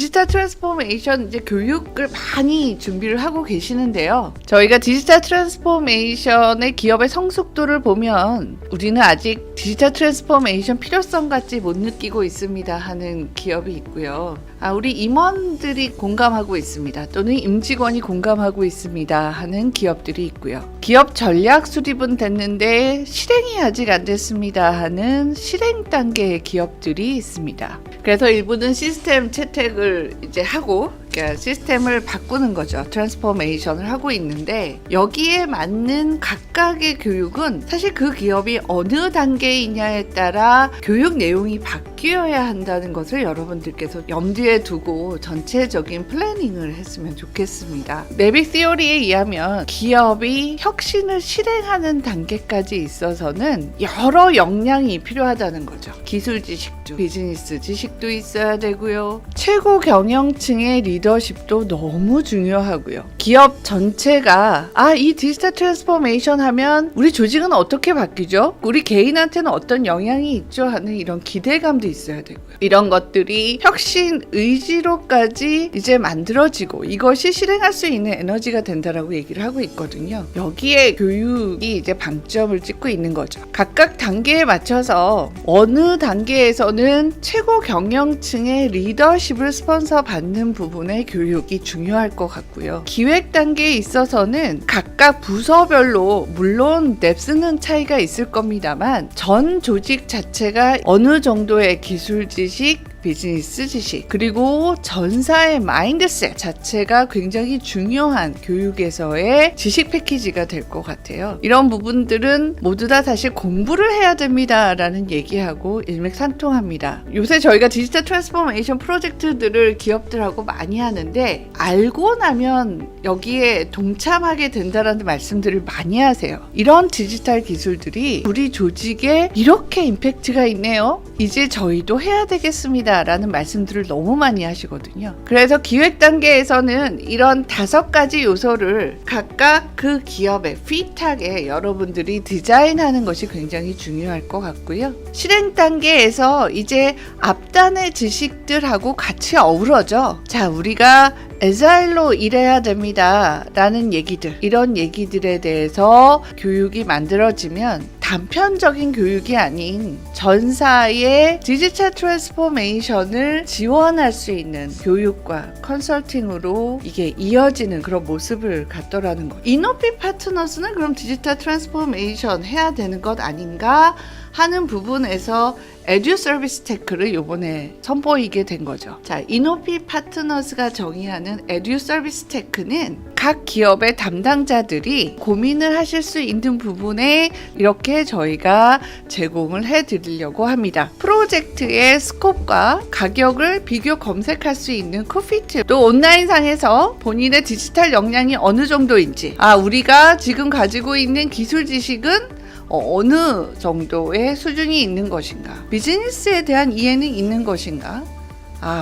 디지털 트랜스포메이션 이제 교육을 많이 준비를 하고 계시는데요. 저희가 디지털 트랜스포메이션의 기업의 성숙도를 보면 우리는 아직 디지털 트랜스포메이션 필요성 같지 못 느끼고 있습니다 하는 기업이 있고요. 우리 임원들이 공감하고 있습니다. 또는 임직원이 공감하고 있습니다 하는 기업들이 있고요. 기업 전략 수립은 됐는데 실행이 아직 안 됐습니다 하는 실행 단계의 기업들이 있습니다. 그래서 일부는 시스템 채택을 이제 하고 그러니까 시스템을 바꾸는 거죠. 트랜스포메이션을 하고 있는데 여기에 맞는 각각의 교육은 사실 그 기업이 어느 단계에 있냐에 따라 교육 내용이 바뀌어야 한다는 것을 여러분들께서 염두에 두고 전체적인 플래닝을 했으면 좋겠습니다. 매빅 시어리에 의하면 기업이 혁신을 실행하는 단계까지 있어서는 여러 역량이 필요하다는 거죠. 기술 지식도 비즈니스 지식도 있어야 되고요. 최고 경영층의 리더십도 너무 중요하고요. 기업 전체가 이 디지털 트랜스포메이션 하면 우리 조직은 어떻게 바뀌죠? 우리 개인한테는 어떤 영향이 있죠? 하는 이런 기대감도 있어야 되고요. 이런 것들이 혁신 의지로까지 이제 만들어지고 이것이 실행할 수 있는 에너지가 된다라고 얘기를 하고 있거든요. 여기에 교육이 이제 방점을 찍고 있는 거죠. 각각 단계에 맞춰서 어느 단계에서는 최고 경영층의 리더십을 스폰서 받는 부분의 교육이 중요할 것 같고요. 기획 단계에 있어서는 각각 부서별로 물론 뎁스는 차이가 있을 겁니다만 전 조직 자체가 어느 정도의 기술 지식 비즈니스 지식 그리고 전사의 마인드셋 자체가 굉장히 중요한 교육에서의 지식 패키지가 될 것 같아요. 이런 부분들은 모두 다 사실 공부를 해야 됩니다 라는 얘기하고 일맥상통합니다. 요새 저희가 디지털 트랜스포메이션 프로젝트들을 기업들하고 많이 하는데 알고 나면 여기에 동참하게 된다라는 말씀들을 많이 하세요. 이런 디지털 기술들이 우리 조직에 이렇게 임팩트가 있네요. 이제 저희도 해야 되겠습니다 라는 말씀들을 너무 많이 하시거든요. 그래서 기획 단계에서는 이런 5가지 요소를 각각 그 기업에 핏하게 여러분들이 디자인하는 것이 굉장히 중요할 것 같고요. 실행 단계에서 이제 앞단의 지식들하고 같이 어우러져 우리가 에자일로 일해야 됩니다 라는 얘기들 이런 얘기들에 대해서 교육이 만들어지면 단편적인 교육이 아닌 전사의 디지털 트랜스포메이션을 지원할 수 있는 교육과 컨설팅으로 이게 이어지는 그런 모습을 갖더라는 거예요. 이노피 파트너스는 그럼 디지털 트랜스포메이션 해야 되는 것 아닌가 하는 부분에서 에듀 서비스 테크를 요번에 선보이게 된 거죠. 이노피 파트너스가 정의하는 에듀 서비스 테크는 각 기업의 담당자들이 고민을 하실 수 있는 부분에 이렇게 저희가 제공을 해드리려고 합니다. 프로젝트의 스코프과 가격을 비교 검색할 수 있는 쿠피트 또 온라인상에서 본인의 디지털 역량이 어느 정도인지 우리가 지금 가지고 있는 기술 지식은 어느 정도의 수준이 있는 것인가 비즈니스에 대한 이해는 있는 것인가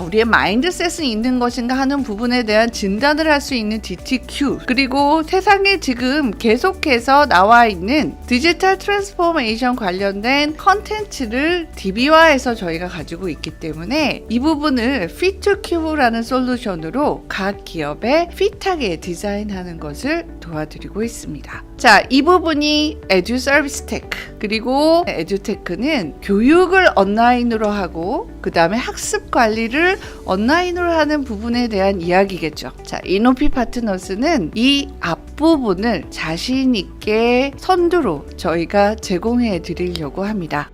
우리의 마인드셋은 있는 것인가 하는 부분에 대한 진단을 할 수 있는 DTQ 그리고 세상에 지금 계속해서 나와 있는 디지털 트랜스포메이션 관련된 컨텐츠를 DB화해서 저희가 가지고 있기 때문에 이 부분을 Fit2Cube라는 솔루션으로 각 기업에 핏하게 디자인하는 것을 도와드리고 있습니다. 이 부분이 에듀 서비스 테크 그리고 에듀테크는 교육을 온라인으로 하고 그 다음에 학습 관리를 온라인으로 하는 부분에 대한 이야기겠죠. 이노피 파트너스는 이 앞부분을 자신 있게 선두로 저희가 제공해 드리려고 합니다.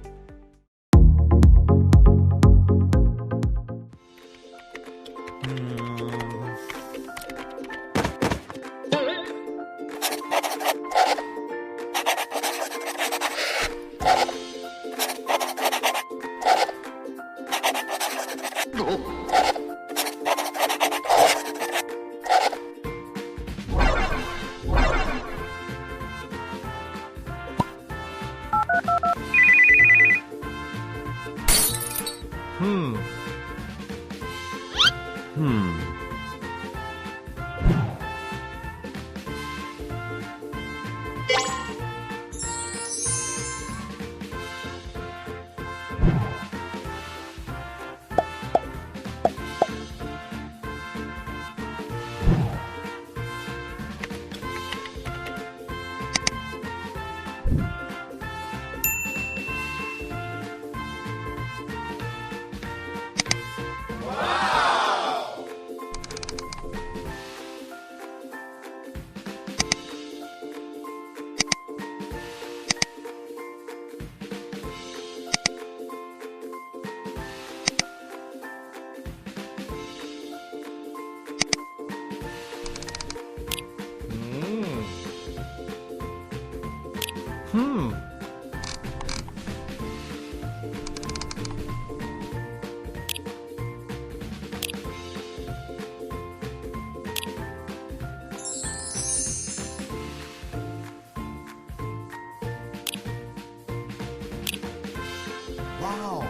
와우.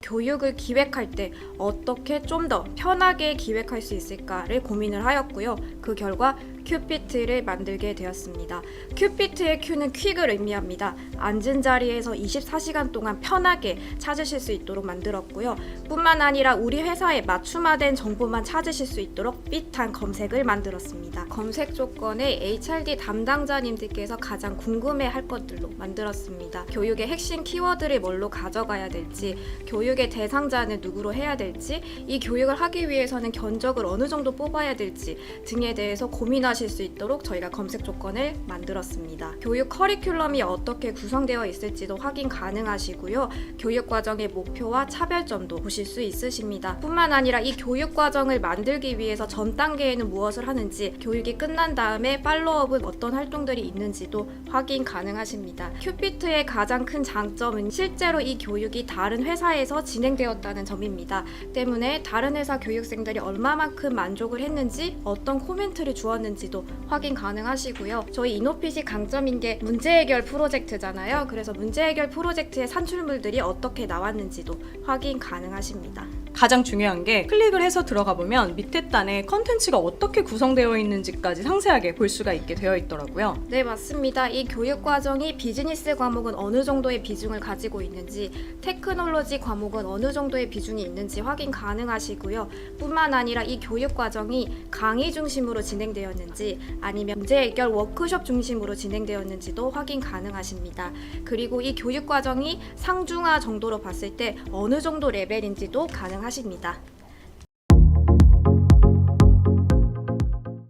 교육을 기획할 때 어떻게 좀 더 편하게 기획할 수 있을까를 고민을 하였고요. 그 결과 큐피트를 만들게 되었습니다. 큐피트의 Q는 퀵을 의미합니다. 앉은 자리에서 24시간 동안 편하게 찾으실 수 있도록 만들었고요. 뿐만 아니라 우리 회사에 맞춤화된 정보만 찾으실 수 있도록 삐탄 검색을 만들었습니다. 검색 조건에 HRD 담당자님들께서 가장 궁금해할 것들로 만들었습니다. 교육의 핵심 키워드를 뭘로 가져가야 될지, 교육의 대상자는 누구로 해야 될지, 이 교육을 하기 위해서는 견적을 어느 정도 뽑아야 될지 등에 대해서 고민하실 수 있도록 저희가 검색 조건을 만들었습니다. 교육 커리큘럼이 어떻게 구성되어 있을지도 확인 가능하시고요. 교육 과정의 목표와 차별점도 보실 수 있으십니다. 뿐만 아니라 이 교육 과정을 만들기 위해서 전 단계에는 무엇을 하는지, 교육이 끝난 다음에 팔로업은 어떤 활동들이 있는지도 확인 가능하십니다. 큐피트의 가장 큰 장점은 실제로 이 교육이 다른 회사에서 진행되었다는 점입니다. 때문에 다른 회사 교육생들이 얼마만큼 만족을 했는지, 어떤 코멘트를 주었는지도 확인 가능하시고요. 저희 이노핏이 강점인 게 문제 해결 프로젝트잖아요. 그래서 문제 해결 프로젝트의 산출물들이 어떻게 나왔는지도 확인 가능하십니다. 가장 중요한 게 클릭을 해서 들어가 보면 밑에 단에 컨텐츠가 어떻게 구성되어 있는지까지 상세하게 볼 수가 있게 되어 있더라고요. 네, 맞습니다. 이 교육 과정이 비즈니스 과목은 어느 정도의 비중을 가지고 있는지, 테크놀로지 과목은 어느 정도의 비중이 있는지 확인 가능하시고요. 뿐만 아니라 이 교육 과정이 강의 중심으로 진행되었는지 아니면 문제 해결 워크숍 중심으로 진행되었는지도 확인 가능하십니다. 그리고 이 교육 과정이 상중하 정도로 봤을 때 어느 정도 레벨인지도 가능하십니다.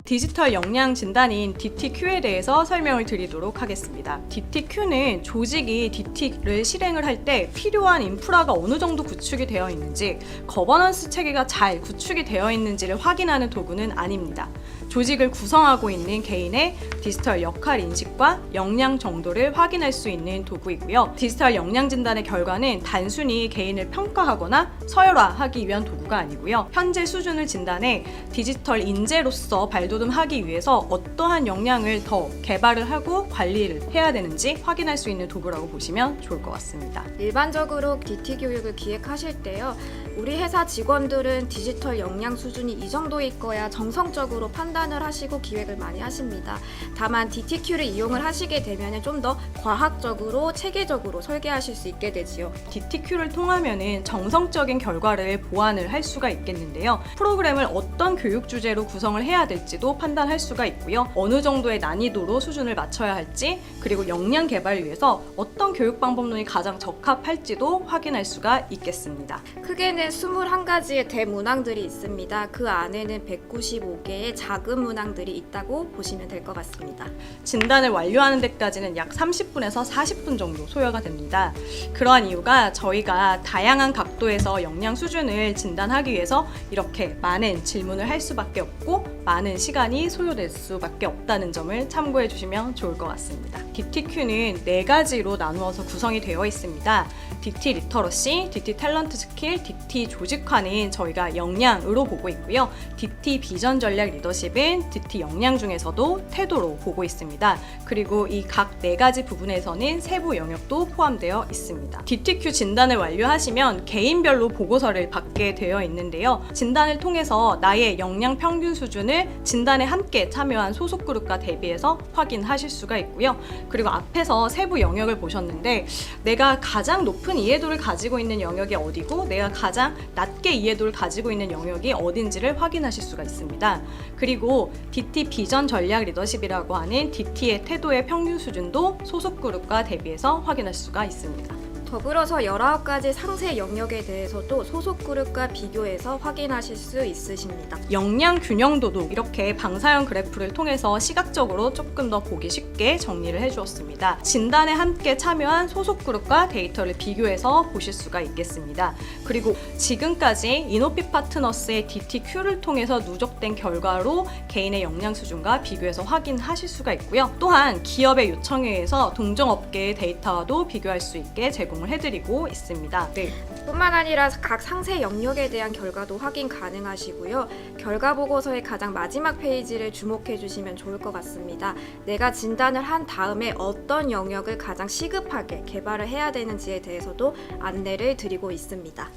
디지털 역량 진단인 DTQ에 대해서 설명을 드리도록 하겠습니다. DTQ는 조직이 DT를 실행을 할 때 필요한 인프라가 어느 정도 구축이 되어 있는지, 거버넌스 체계가 잘 구축이 되어 있는지를 확인하는 도구는 아닙니다. 조직을 구성하고 있는 개인의 디지털 역할 인식과 역량 정도를 확인할 수 있는 도구이고요. 디지털 역량 진단의 결과는 단순히 개인을 평가하거나 서열화하기 위한 도구가 아니고요. 현재 수준을 진단해 디지털 인재로서 발돋움하기 위해서 어떠한 역량을 더 개발을 하고 관리를 해야 되는지 확인할 수 있는 도구라고 보시면 좋을 것 같습니다. 일반적으로 DT 교육을 기획하실 때요, 우리 회사 직원들은 디지털 역량 수준이 이 정도일 거야 정성적으로 판단을 하시고 기획을 많이 하십니다. 다만 DTQ를 이용을 하시게 되면 좀 더 과학적으로 체계적으로 설계하실 수 있게 되지요. DTQ를 통하면 정성적인 결과를 보완을 할 수가 있겠는데요. 프로그램을 어떤 교육 주제로 구성을 해야 될지도 판단할 수가 있고요. 어느 정도의 난이도로 수준을 맞춰야 할지, 그리고 역량 개발을 위해서 어떤 교육 방법론이 가장 적합할지도 확인할 수가 있겠습니다. 크게는 21가지의 대문항들이 있습니다. 그 안에는 195개의 작은 문항들이 있다고 보시면 될 것 같습니다. 진단을 완료하는 데까지는 약 30분에서 40분 정도 소요가 됩니다. 그러한 이유가 저희가 다양한 각도에서 역량 수준을 진단하기 위해서 이렇게 많은 질문을 할 수밖에 없고 많은 시간이 소요될 수밖에 없다는 점을 참고해 주시면 좋을 것 같습니다. DTQ는 4가지로 나누어서 구성이 되어 있습니다. DT 리터러시, DT 탤런트 스킬, DT 조직화는 저희가 역량으로 보고 있고요. DT 비전 전략 리더십은 DT 역량 중에서도 태도로 보고 있습니다. 그리고 이 각 4가지 부분에서는 세부 영역도 포함되어 있습니다. DTQ 진단을 완료하시면 개인별로 보고서를 받게 되어 있는데요. 진단을 통해서 나의 역량 평균 수준을 진단에 함께 참여한 소속 그룹과 대비해서 확인하실 수가 있고요. 그리고 앞에서 세부 영역을 보셨는데 내가 가장 높은 이해도를 가지고 있는 영역이 어디고 내가 가장 낮게 이해도를 가지고 있는 영역이 어딘지를 확인하실 수가 있습니다. 그리고 DT 비전 전략 리더십이라고 하는 DT의 태도의 평균 수준도 소속 그룹과 대비해서 확인할 수가 있습니다. 더불어서 19가지 상세 영역에 대해서도 소속 그룹과 비교해서 확인하실 수 있으십니다. 역량 균형도도 이렇게 방사형 그래프를 통해서 시각적으로 조금 더 보기 쉽게 정리를 해주었습니다. 진단에 함께 참여한 소속 그룹과 데이터를 비교해서 보실 수가 있겠습니다. 그리고 지금까지 이노피 파트너스의 DTQ를 통해서 누적된 결과로 개인의 역량 수준과 비교해서 확인하실 수가 있고요. 또한 기업의 요청에 의해서 동종업계의 데이터와도 비교할 수 있게 제공을 해드리고 있습니다. 네. 뿐만 아니라 각 상세 영역에 대한 결과도 확인 가능하시고요. 결과 보고서의 가장 마지막 페이지를 주목해 주시면 좋을 것 같습니다. 내가 진단을 한 다음에 어떤 영역을 가장 시급하게 개발을 해야 되는지에 대해서도 안내를 드리고 있습니다.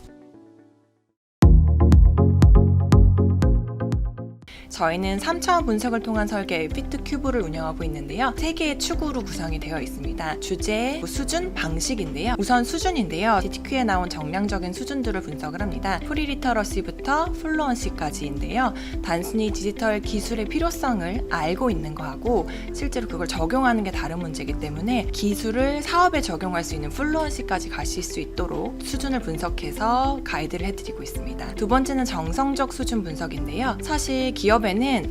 저희는 3차원 분석을 통한 설계의 피트큐브를 운영하고 있는데요. 3개의 축으로 구성이 되어 있습니다. 주제, 수준, 방식인데요. 우선 수준인데요. DTQ에 나온 정량적인 수준들을 분석을 합니다. 프리리터러시부터 플루언시까지인데요. 단순히 디지털 기술의 필요성을 알고 있는 거하고 실제로 그걸 적용하는 게 다른 문제이기 때문에 기술을 사업에 적용할 수 있는 플루언시까지 가실 수 있도록 수준을 분석해서 가이드를 해드리고 있습니다. 두 번째는 정성적 수준 분석인데요. 사실 기업에는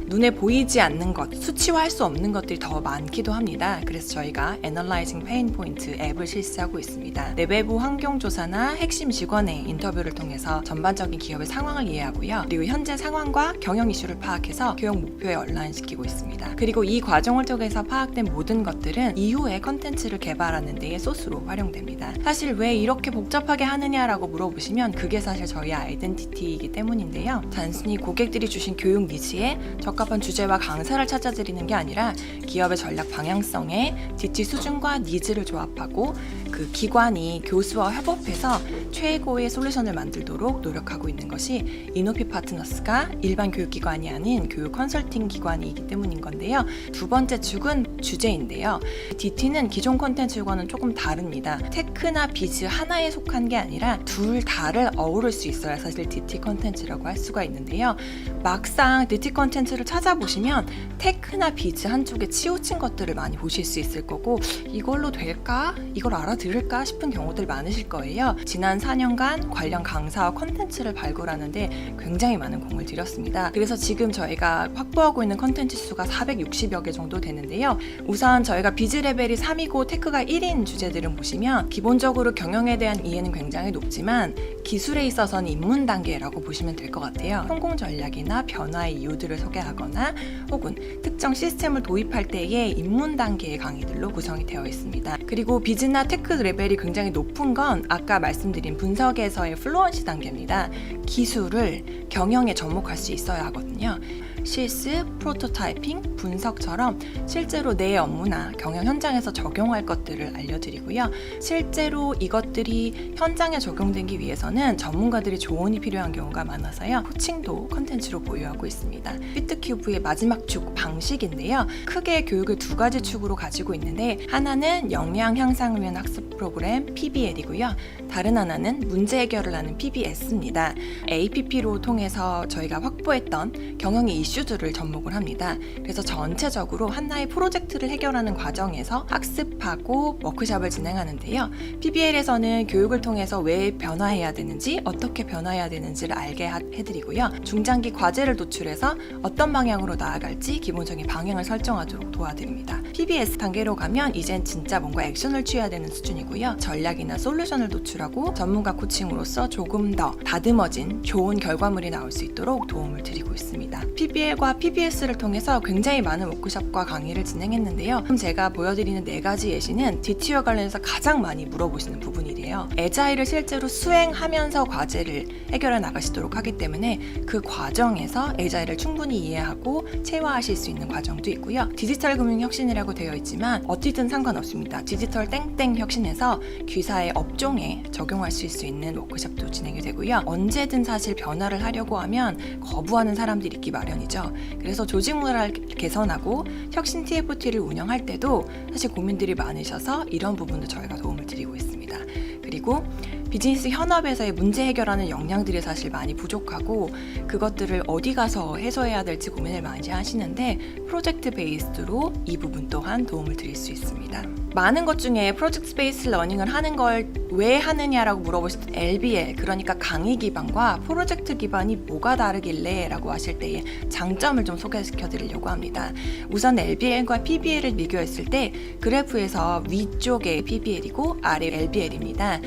눈에 보이지 않는 것, 수치화할 수 없는 것들이 더 많기도 합니다. 그래서 저희가 Analyzing Pain Point 앱을 실시하고 있습니다. 내외부 환경조사나 핵심 직원의 인터뷰를 통해서 전반적인 기업의 상황을 이해하고요. 그리고 현재 상황과 경영 이슈를 파악해서 교육 목표에 얼라인시키고 있습니다. 그리고 이 과정을 통해서 파악된 모든 것들은 이후에 컨텐츠를 개발하는 데의 소스로 활용됩니다. 사실 왜 이렇게 복잡하게 하느냐라고 물어보시면 그게 사실 저희 아이덴티티이기 때문인데요. 단순히 고객들이 주신 교육 니즈에 적합한 주제와 강사를 찾아드리는 게 아니라 기업의 전략 방향성에 DT 수준과 니즈를 조합하고 그 기관이 교수와 협업해서 최고의 솔루션을 만들도록 노력하고 있는 것이 이노피 파트너스가 일반 교육기관이 아닌 교육 컨설팅 기관이기 때문인 건데요. 두 번째 축은 주제인데요. DT는 기존 콘텐츠와는 조금 다릅니다. 테크나 비즈 하나에 속한 게 아니라 둘 다를 어우를 수 있어야 사실 DT 콘텐츠라고 할 수가 있는데요. 막상 DT 콘텐츠를 찾아보시면 테크나 비즈 한쪽에 치우친 것들을 많이 보실 수 있을 거고 이걸로 될까? 이걸 알아들을까? 싶은 경우들 많으실 거예요. 지난 4년간 관련 강사와 콘텐츠를 발굴하는데 굉장히 많은 공을 들였습니다. 그래서 지금 저희가 확보하고 있는 콘텐츠 수가 460여 개 정도 되는데요. 우선 저희가 비즈 레벨이 3이고 테크가 1인 주제들을 보시면 기본적으로 경영에 대한 이해는 굉장히 높지만 기술에 있어서는 입문 단계라고 보시면 될 것 같아요. 성공 전략이나 변화의 이유들을 소개하거나 혹은 특정 시스템을 도입할 때의 입문 단계의 강의들로 구성이 되어 있습니다. 그리고 비즈나 테크 레벨이 굉장히 높은 건 아까 말씀드린 분석에서의 플루언시 단계입니다. 기술을 경영에 접목할 수 있어야 하거든요. 실습, 프로토타이핑, 분석처럼 실제로 내 업무나 경영 현장에서 적용할 것들을 알려드리고요. 실제로 이것들이 현장에 적용되기 위해서는 전문가들의 조언이 필요한 경우가 많아서요. 코칭도 컨텐츠로 보유하고 있습니다. 피트큐브의 마지막 축, 방식인데요. 크게 교육을 두 가지 축으로 가지고 있는데 하나는 역량 향상을 위한 학습 프로그램 PBL이고요. 다른 하나는 문제 해결을 하는 PBS입니다. APP로 통해서 저희가 확보했던 경영의 이슈들을 접목을 합니다. 그래서 전체적으로 하나의 프로젝트를 해결하는 과정에서 학습하고 워크숍을 진행하는데요. PBL에서는 교육을 통해서 왜 변화해야 되는지, 어떻게 변화해야 되는지를 알게 해드리고요. 중장기 과제를 도출해서 어떤 방향으로 나아갈지 기본적인 방향을 설정하도록 도와드립니다. PBS 단계로 가면 이젠 진짜 뭔가 액션을 취해야 되는 수준이고요. 전략이나 솔루션을 도출하고 전문가 코칭으로서 조금 더 다듬어진 좋은 결과물이 나올 수 있도록 도움을 드리고 있습니다. PBL과 PBS를 통해서 굉장히 많은 워크숍과 강의를 진행했는데요. 그럼 제가 보여드리는 4가지 예시는 DT와 관련해서 가장 많이 물어보시는 부분이래요. 애자일을 실제로 수행하면서 과제를 해결해 나가시도록 하기 때문에 그 과정에서 애자일을 충분히 이해하고 체화하실 수 있는 과정도 있고요. 디지털 금융 혁신이라고 되어 있지만 어디든 상관없습니다. 디지털 땡땡 혁신에서 귀사의 업종에 적용할 수 있는 워크숍도 진행이 되고요. 언제든 사실 변화를 하려고 하면 거부하는 사람들이 있기 마련이죠. 그래서 조직 문화를 개선하고 혁신 TFT를 운영할 때도 사실 고민들이 많으셔서 이런 부분도 저희가 도움을 드리고 있습니다. 그리고 비즈니스 현업에서의 문제 해결하는 역량들이 사실 많이 부족하고 그것들을 어디 가서 해소해야 될지 고민을 많이 하시는데 프로젝트 베이스드로 이 부분 또한 도움을 드릴 수 있습니다. 많은 것 중에 프로젝트 베이스 러닝을 하는 걸 왜 하느냐라고 물어보실 때 LBL, 그러니까 강의 기반과 프로젝트 기반이 뭐가 다르길래 라고 하실 때의 장점을 좀 소개시켜 드리려고 합니다. 우선 LBL과 PBL을 비교했을 때 그래프에서 위쪽에 PBL이고 아래 LBL입니다.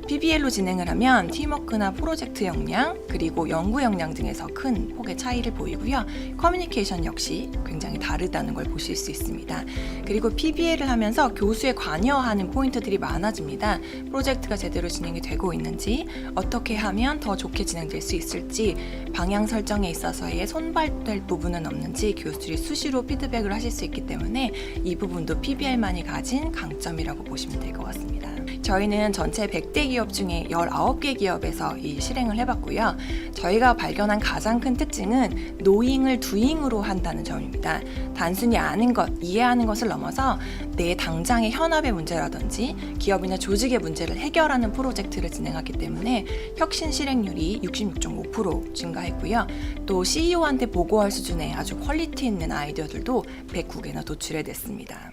PBL로 진행을 하면 팀워크나 프로젝트 역량, 그리고 연구 역량 등에서 큰 폭의 차이를 보이고요. 커뮤니케이션 역시 굉장히 다르다는 걸 보실 수 있습니다. 그리고 PBL을 하면서 교수에 관여하는 포인트들이 많아집니다. 프로젝트가 제대로 진행이 되고 있는지, 어떻게 하면 더 좋게 진행될 수 있을지, 방향 설정에 있어서의 손발될 부분은 없는지 교수들이 수시로 피드백을 하실 수 있기 때문에 이 부분도 PBL만이 가진 강점이라고 보시면 될 것 같습니다. 저희는 전체 100대 기업 중에 19개 기업에서 이 실행을 해봤고요. 저희가 발견한 가장 큰 특징은 노잉을 두잉으로 한다는 점입니다. 단순히 아는 것, 이해하는 것을 넘어서 내 당장의 현업의 문제라든지 기업이나 조직의 문제를 해결하는 프로젝트를 진행하기 때문에 혁신 실행률이 66.5% 증가했고요. 또 CEO한테 보고할 수준의 아주 퀄리티 있는 아이디어들도 109개나 도출해냈습니다.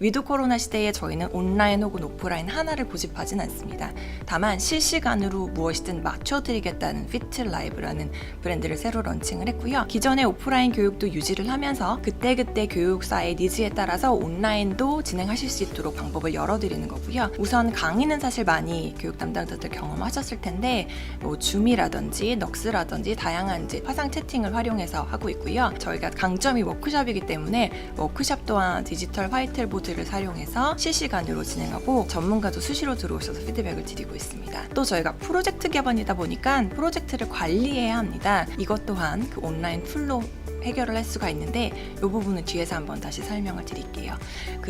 위드 코로나 시대에 저희는 온라인 혹은 오프라인 하나를 고집하진 않습니다. 다만 실시간으로 무엇이든 맞춰드리겠다는 피트 라이브라는 브랜드를 새로 런칭을 했고요. 기존의 오프라인 교육도 유지를 하면서 그때그때 교육사의 니즈에 따라서 온라인도 진행하실 수 있도록 방법을 열어드리는 거고요. 우선 강의는 사실 많이 교육 담당자들 경험하셨을 텐데 줌이라든지 넉스라든지 다양한 이제 화상 채팅을 활용해서 하고 있고요. 저희가 강점이 워크숍이기 때문에 워크숍 또한 디지털 화이트보드 를 사용해서 실시간으로 진행하고 전문가도 수시로 들어오셔서 피드백을 드리고 있습니다. 또 저희가 프로젝트 기반이다 보니까 프로젝트를 관리해야 합니다. 이것 또한 그 온라인 툴로 해결을 할 수가 있는데 이 부분은 뒤에서 한번 다시 설명을 드릴게요.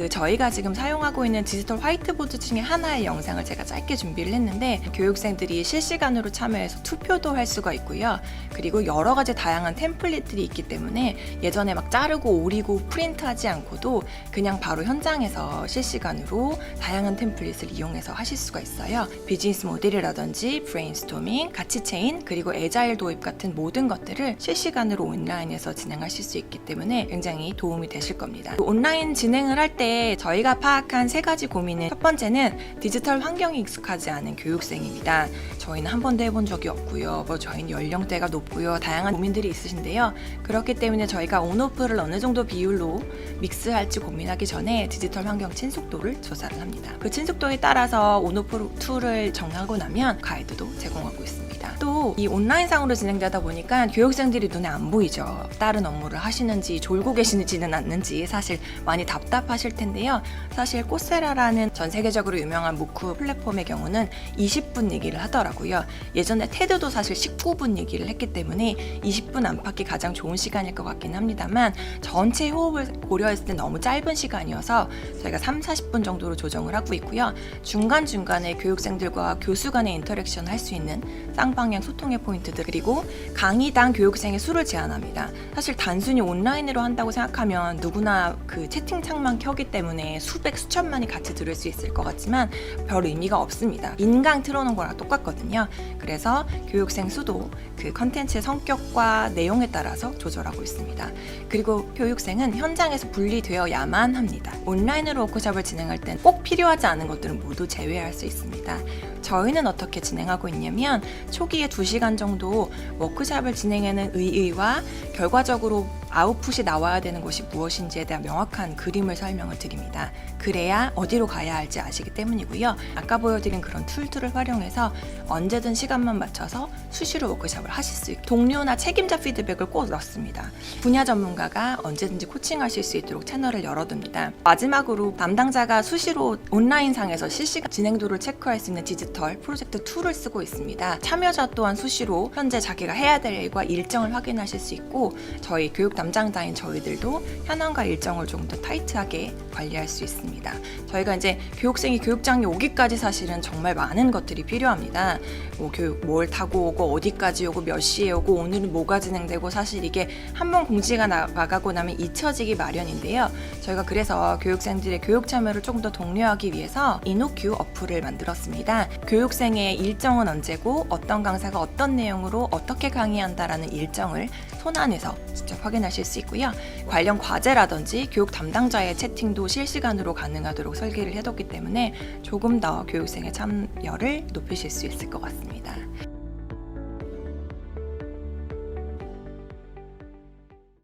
저희가 지금 사용하고 있는 디지털 화이트보드 중에 하나의 영상을 제가 짧게 준비를 했는데 교육생들이 실시간으로 참여해서 투표도 할 수가 있고요. 그리고 여러 가지 다양한 템플릿들이 있기 때문에 예전에 막 자르고 오리고 프린트하지 않고도 그냥 바로 현장에서 실시간으로 다양한 템플릿을 이용해서 하실 수가 있어요. 비즈니스 모델이라든지 브레인스토밍, 가치 체인, 그리고 애자일 도입 같은 모든 것들을 실시간으로 온라인에서 진행하실 수 있기 때문에 굉장히 도움이 되실 겁니다. 온라인 진행을 할 때 저희가 파악한 3가지 고민은 첫 번째는 디지털 환경에 익숙하지 않은 교육생입니다. 저희는 한 번도 해본 적이 없고요. 저희는 연령대가 높고요. 다양한 고민들이 있으신데요. 그렇기 때문에 저희가 온오프를 어느 정도 비율로 믹스할지 고민하기 전에 디지털 환경 친숙도를 조사를 합니다. 그 친숙도에 따라서 온오프 툴을 정하고 나면 가이드도 제공하고 있습니다. 또 이 온라인상으로 진행되다 보니까 교육생들이 눈에 안 보이죠. 다른 업무를 하시는지 졸고 계시지는 않는지 사실 많이 답답하실 텐데요. 사실 코세라라는 전 세계적으로 유명한 무크 플랫폼의 경우는 20분 얘기를 하더라고요. 예전에 테드도 사실 19분 얘기를 했기 때문에 20분 안팎이 가장 좋은 시간일 것 같긴 합니다만 전체 호흡을 고려했을 때 너무 짧은 시간이어서 저희가 30-40분 정도로 조정을 하고 있고요. 중간중간에 교육생들과 교수 간의 인터랙션을 할 수 있는 쌍방향 소통의 포인트들, 그리고 강의당 교육생의 수를 제한합니다. 사실 단순히 온라인으로 한다고 생각하면 누구나 그 채팅창만 켜기 때문에 수백 수천만이 같이 들을 수 있을 것 같지만 별 의미가 없습니다. 인강 틀어놓은 거랑 똑같거든요. 그래서 교육생 수도 그 컨텐츠의 성격과 내용에 따라서 조절하고 있습니다. 그리고 교육생은 현장에서 분리되어야만 합니다. 온라인으로 워크숍을 진행할 땐 꼭 필요하지 않은 것들은 모두 제외할 수 있습니다. 저희는 어떻게 진행하고 있냐면 초기에 2시간 정도 워크숍을 진행하는 의의와 결과적으로 아웃풋이 나와야 되는 것이 무엇인지에 대한 명확한 그림을 설명을 드립니다. 그래야 어디로 가야 할지 아시기 때문이고요. 아까 보여드린 그런 툴들을 활용해서 언제든 시간만 맞춰서 수시로 워크숍을 하실 수 있게 동료나 책임자 피드백을 꼭 넣습니다. 분야 전문가가 언제든지 코칭하실 수 있도록 채널을 열어둡니다. 마지막으로 담당자가 수시로 온라인상에서 실시간 진행도를 체크할 수 있는 디지털 프로젝트 툴을 쓰고 있습니다. 참여자 또한 수시로 현재 자기가 해야 될 일과 일정을 확인하실 수 있고 저희 교육 담당자인 저희들도 현황과 일정을 좀 더 타이트하게 관리할 수 있습니다. 저희가 이제 교육생이 교육장에 오기까지 사실은 정말 많은 것들이 필요합니다. 뭐 교육 뭘 타고 오고 어디까지 오고 몇 시에 오고 오늘은 뭐가 진행되고 사실 이게 한번 공지가 나가고 나면 잊혀지기 마련인데요. 저희가 그래서 교육생들의 교육 참여를 조금 더 독려하기 위해서 이노큐 어플을 만들었습니다. 교육생의 일정은 언제고 어떤 강사가 어떤 내용으로 어떻게 강의한다라는 일정을 손안에서 직접 확인하실 수 있고요. 관련 과제라든지 교육 담당자의 채팅도 실시간으로 가능하도록 설계를 해뒀기 때문에 조금 더 교육생의 참여를 높이실 수 있을 것 같습니다.